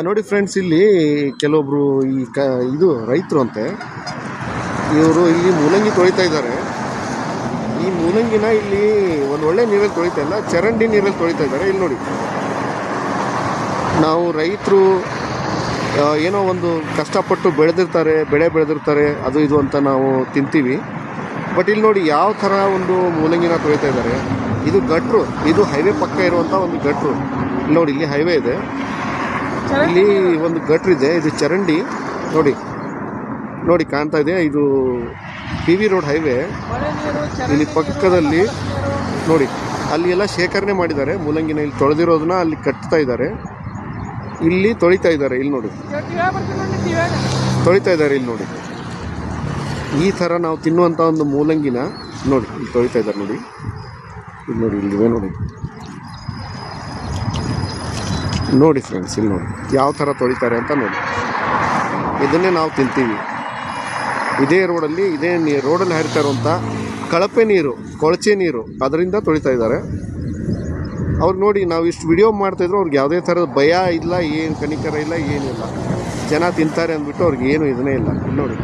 ನೋಡಿ ಫ್ರೆಂಡ್ಸ್, ಇಲ್ಲಿ ಕೆಲವೊಬ್ರು ಇದು ರೈತರು ಅಂತೆ, ಇವರು ಇಲ್ಲಿ ಮೂಲಂಗಿ ತೊಳಿತಾ ಇದ್ದಾರೆ. ಈ ಮೂಲಂಗಿನ ಇಲ್ಲಿ ಒಂದು ಒಳ್ಳೆ ನೀರಲ್ಲಿ ತೊಳಿತಾ ಇಲ್ಲ, ಚರಂಡಿ ನೀರಲ್ಲಿ ತೊಳಿತಾ ಇದ್ದಾರೆ. ಇಲ್ಲಿ ನೋಡಿ, ನಾವು ರೈತರು ಏನೋ ಒಂದು ಕಷ್ಟಪಟ್ಟು ಬೆಳೆ ಬೆಳೆದಿರ್ತಾರೆ, ಅದು ಇದು ಅಂತ ನಾವು ತಿಂತೀವಿ. ಬಟ್ ಇಲ್ಲಿ ನೋಡಿ ಯಾವ ಥರ ಒಂದು ಮೂಲಂಗಿನ ತೊಳಿತಾ ಇದ್ದಾರೆ. ಇದು ಗಟ್ರು, ಇದು ಹೈವೇ ಪಕ್ಕ ಇರುವಂಥ ಒಂದು ಗಟ್ರು. ಇಲ್ಲಿ ನೋಡಿ, ಇಲ್ಲಿ ಹೈವೇ ಇದೆ, ಇಲ್ಲಿ ಒಂದು ಗಟ್ರು ಇದೆ, ಇದು ಚರಂಡಿ. ನೋಡಿ ನೋಡಿ ಕಾಣ್ತಾ ಇದೆ, ಇದು PV ರೋಡ್ ಹೈವೇ. ಇಲ್ಲಿ ಪಕ್ಕದಲ್ಲಿ ನೋಡಿ, ಅಲ್ಲಿ ಎಲ್ಲ ಶೇಖರಣೆ ಮಾಡಿದ್ದಾರೆ ಮೂಲಂಗಿನ. ಇಲ್ಲಿ ತೊಳೆದಿರೋದನ್ನ ಅಲ್ಲಿ ಕಟ್ತಾ ಇದ್ದಾರೆ, ಇಲ್ಲಿ ತೊಳಿತಾ ಇದ್ದಾರೆ. ಇಲ್ಲಿ ನೋಡಿ ತೊಳಿತಾ ಇದ್ದಾರೆ. ಇಲ್ಲಿ ನೋಡಿ, ಈ ಥರ ನಾವು ತಿನ್ನುವಂಥ ಒಂದು ಮೂಲಂಗಿನ ನೋಡಿ ಇಲ್ಲಿ ತೊಳಿತಾ ಇದ್ದಾರೆ. ನೋಡಿ ಇಲ್ಲಿ ನೋಡಿ, ಇಲ್ಲಿವೆ ನೋಡಿ. ನೋಡಿ ಫ್ರೆಂಡ್ಸ್, ಇಲ್ಲಿ ನೋಡಿ ಯಾವ ಥರ ತೊಳಿತಾರೆ ಅಂತ ನೋಡಿ. ಇದನ್ನೇ ನಾವು ತಿಂತೀವಿ. ಇದೇ ರೋಡಲ್ಲಿ, ರೋಡಲ್ಲಿ ಹರಿತಾ ಇರುವಂಥ ಕಳಪೆ ನೀರು, ಕೊಳಚೆ ನೀರು, ಅದರಿಂದ ತೊಳಿತಾ ಇದ್ದಾರೆ. ಅವ್ರಿಗೆ ನೋಡಿ, ನಾವು ಇಷ್ಟು ವಿಡಿಯೋ ಮಾಡ್ತಾಯಿದ್ರು, ಅವ್ರಿಗೆ ಯಾವುದೇ ಥರದ ಭಯ ಇಲ್ಲ, ಏನು ಕನಿಕರ ಇಲ್ಲ, ಏನಿಲ್ಲ. ಜನ ತಿಂತಾರೆ ಅಂದ್ಬಿಟ್ಟು ಅವ್ರಿಗೆ ಏನು ಇದನ್ನೇ ಇಲ್ಲ. ಇಲ್ಲಿ ನೋಡಿ.